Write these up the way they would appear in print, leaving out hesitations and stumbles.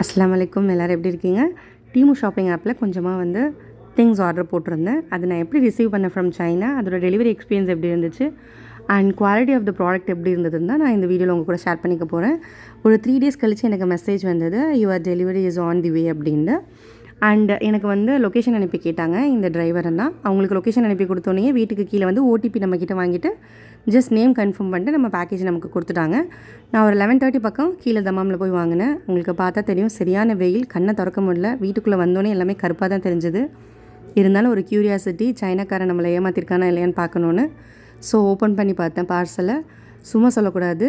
அஸ்ஸலாமு அலைக்கும். எல்லோரும் எப்படி இருக்கீங்க? டீமு ஷாப்பிங் ஆப்பில் கொஞ்சமாக வந்து திங்ஸ் ஆர்டர் போட்டிருந்தேன். அது நான் எப்படி ரிசீவ் பண்ணேன் ஃப்ரம் சைனா, அதோட டெலிவரி எக்ஸ்பீரியன்ஸ் எப்படி இருந்துச்சு and quality of the product எப்படி இருந்ததுன்னு தான் நான் இந்த வீடியோவில் உங்கள் கூட ஷேர் பண்ணிக்க போகிறேன். ஒரு 3 days கழித்து எனக்கு மெசேஜ் வந்தது, your delivery is on the way அப்படின்ட்டு. அண்ட் எனக்கு வந்து லொக்கேஷன் அனுப்பி கேட்டாங்க இந்த டிரைவர்னா. அவங்களுக்கு லொக்கேஷன் அனுப்பி கொடுத்தோன்னே வீட்டுக்கு கீழே வந்து ஓடிபி நம்மக்கிட்ட வாங்கிட்டு ஜஸ்ட் நேம் கன்ஃபார்ம் பண்ணிட்டு நம்ம பேக்கேஜ் நமக்கு கொடுத்துட்டாங்க. நான் ஒரு 11:30 பக்கம் கீழே தமாமில் போய் வாங்கினேன். உங்களுக்கு பார்த்தா தெரியும், சரியான வெயில், கண்ணை திறக்க முடியல. வீட்டுக்குள்ளே வந்தோடனே எல்லாமே கருப்பாக தான் தெரிஞ்சுது. இருந்தாலும் ஒரு க்யூரியாசிட்டி, சைனாக்காரன் நம்மளை ஏமாற்றிருக்கானா இல்லையான்னு பார்க்கணுன்னு. ஸோ ஓப்பன் பண்ணி பார்த்தேன் பார்சலை. சும்மா சொல்லக்கூடாது,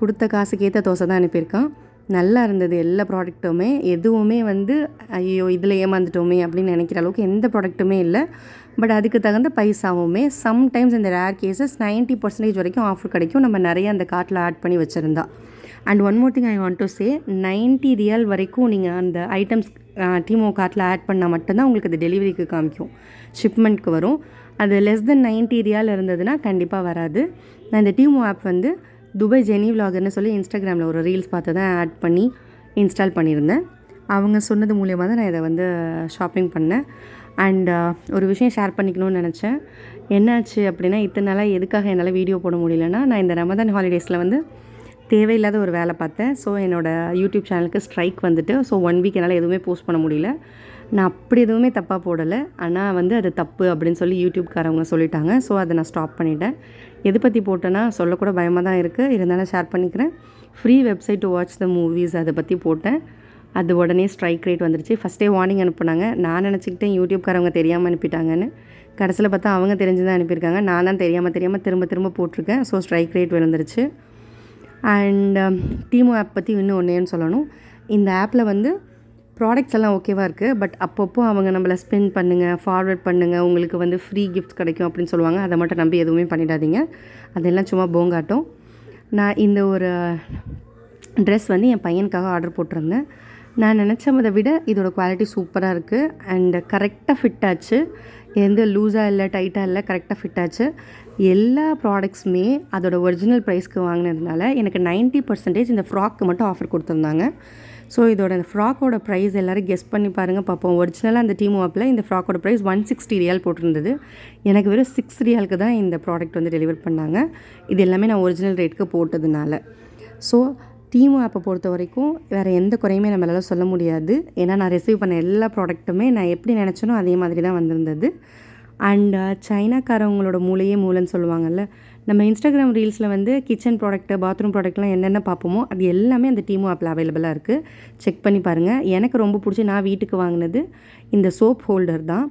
கொடுத்த காசுக்கு ஏற்ற தோசை தான் அனுப்பியிருக்கான். நல்லா இருந்தது எல்லா ப்ராடக்ட்டுமே. எதுவுமே வந்து ஐயோ இதில் ஏமாந்துட்டோமே அப்படின்னு நினைக்கிற அளவுக்கு எந்த ப்ராடக்ட்டுமே இல்லை. பட் அதுக்கு தகுந்த பைசாவுமே சம்டைம்ஸ் இந்த ரேர் கேசஸ் 90% வரைக்கும் ஆஃபர் கிடைக்கும், நம்ம நிறைய அந்த கார்ட்டில் ஆட் பண்ணி வச்சுருந்தா. And one more thing I want to say, 90 ரியால் வரைக்கும் நீங்கள் அந்த ஐட்டம்ஸ் டீமோ கார்ட்டில் ஆட் பண்ணால் மட்டும்தான் உங்களுக்கு அது டெலிவரிக்கு காமிக்கும், ஷிப்மெண்ட்க்கு வரும். அது லெஸ் தென் 90 ரியால் இருந்ததுன்னா கண்டிப்பாக வராது. நான் இந்த டீமோ ஆப் வந்து துபாய் ஜெனி விலாகர்னு சொல்லி இன்ஸ்டாகிராமில் ஒரு ரீல்ஸ் பார்த்து தான் ஆட் பண்ணி இன்ஸ்டால் பண்ணியிருந்தேன். அவங்க சொன்னது மூலியமாக தான் நான் இதை வந்து ஷாப்பிங் பண்ணேன். அண்ட் ஒரு விஷயம் ஷேர் பண்ணிக்கணும்னு நினச்சேன். என்னாச்சு அப்படின்னா, இத்தனை நாளாக எதுக்காக என்னால் வீடியோ போட முடியலன்னா, நான் இந்த ரமதான் ஹாலிடேஸில் வந்து தேவையில்லாத ஒரு வேலை பார்த்தேன். ஸோ என்னோடய யூடியூப் சேனலுக்கு ஸ்ட்ரைக் வந்துட்டு, ஸோ 1 week என்னால் எதுவுமே போஸ்ட் பண்ண முடியல. நான் அப்படி எதுவுமே தப்பாக போடலை, ஆனால் வந்து அது தப்பு அப்படின்னு சொல்லி யூடியூப்காரவங்க சொல்லிட்டாங்க. ஸோ அதை நான் ஸ்டாப் பண்ணிட்டேன். எது பற்றி போட்டேன்னா சொல்லக்கூட பயமாக தான் இருக்குது, இருந்தாலும் ஷேர் பண்ணிக்கிறேன். Free website to watch the movies, அதை பற்றி போட்டேன். அது உடனே ஸ்ட்ரைக் ரேட் வந்துருச்சு. ஃபஸ்ட்டே வார்னிங் அனுப்புனாங்க. நான் நினச்சிக்கிட்டேன் யூடியூப்காரவங்க தெரியாமல் அனுப்பிட்டாங்கன்னு. கடைசியில் பார்த்தா அவங்க தெரிஞ்சு தான் அனுப்பியிருக்காங்க. நான் தான் தெரியாமல் திரும்ப போட்டிருக்கேன். ஸோ ஸ்ட்ரைக் ரேட் விழுந்துருச்சு. அண்ட் டீமோ ஆப் பற்றி இன்னும் ஒன்றேன்னு சொல்லணும். இந்த ஆப்பில் வந்து ப்ராடக்ட்ஸ் எல்லாம் ஓகேவாக இருக்குது. பட் அப்பப்போ அவங்க நம்மளை ஸ்பெண்ட் பண்ணுங்கள், ஃபார்வர்ட் பண்ணுங்கள், உங்களுக்கு வந்து ஃப்ரீ கிஃப்ட்ஸ் கிடைக்கும் அப்படின்னு சொல்லுவாங்க. அதை மட்டும் நம்பி எதுவுமே பண்ணிடாதீங்க. அதெல்லாம் சும்மா போங்காட்டம். நான் இந்த ஒரு ட்ரெஸ் வந்து என் பையனுக்காக ஆர்டர் போட்டிருந்தேன். நான் நினச்சதை விட இதோட குவாலிட்டி சூப்பராக இருக்குது. அண்ட் கரெக்டாக ஃபிட் ஆச்சு. எந்த லூஸாக இல்லை, டைட்டாக இல்லை, கரெக்டாக ஃபிட் ஆச்சு. எல்லா ப்ராடக்ட்ஸுமே அதோட ஒரிஜினல் ப்ரைஸ்க்கு வாங்கினதுனால எனக்கு 90% இந்த ஃப்ராக்கு மட்டும் ஆஃபர் கொடுத்துருந்தாங்க. ஸோ இதோட ஃப்ராக்கோட ப்ரைஸ் எல்லோரும் கெஸ் பண்ணி பாருங்கள் பார்ப்போம். ஒரிஜினலாக அந்த டீமோ ஆப்பில் இந்த ஃப்ராக்கோட ப்ரைஸ் 160 ரியால் போட்டிருந்தது. எனக்கு வெறும் 6 ரியாலுக்கு தான் இந்த ப்ராடக்ட் வந்து டெலிவர் பண்ணாங்க. இது எல்லாமே நான் ஒரிஜினல் ரேட்டுக்கு போட்டதுனால. ஸோ டீமோ ஆப்பை பொறுத்த வரைக்கும் வேறு எந்த குறையுமே நம்மளால சொல்ல முடியாது. ஏன்னா நான் ரிசீவ் பண்ண எல்லா ப்ராடக்ட்டுமே நான் எப்படி நினச்சனோ அதே மாதிரி தான் வந்திருந்தது. அண்ட் சைனாக்காரவங்களோட மூளையே மூளைன்னு சொல்லுவாங்கள்ல. நம்ம இன்ஸ்டாகிராம் ரீல்ஸில் வந்து கிச்சன் ப்ராடக்ட்டு, பாத்ரூம் ப்ராடக்ட்லாம் என்னென்ன பார்ப்போமோ அது எல்லாமே அந்த டீமோ ஆப்பில் அவைலபிளாக இருக்குது. செக் பண்ணி பாருங்கள். எனக்கு ரொம்ப பிடிச்சி நான் வீட்டுக்கு வாங்கினது இந்த சோப் ஹோல்டர் தான்.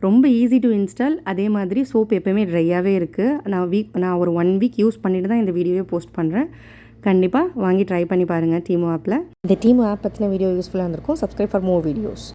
ரொம்ப ஈஸி டு இன்ஸ்டால். அதே மாதிரி சோப் எப்போயுமே ட்ரையாகவே இருக்குது. நான் ஒரு 1 week யூஸ் பண்ணிட்டு தான் இந்த வீடியோவே போஸ்ட் பண்ணுறேன். கண்டிப்பாக வாங்கி ட்ரை பண்ணி பாருங்கள் டீமோ ஆப்பில். இந்த டீமோ ஆப் பற்றின வீடியோ யூஸ்ஃபுல்லாக இருந்திருக்கும். Subscribe for more videos.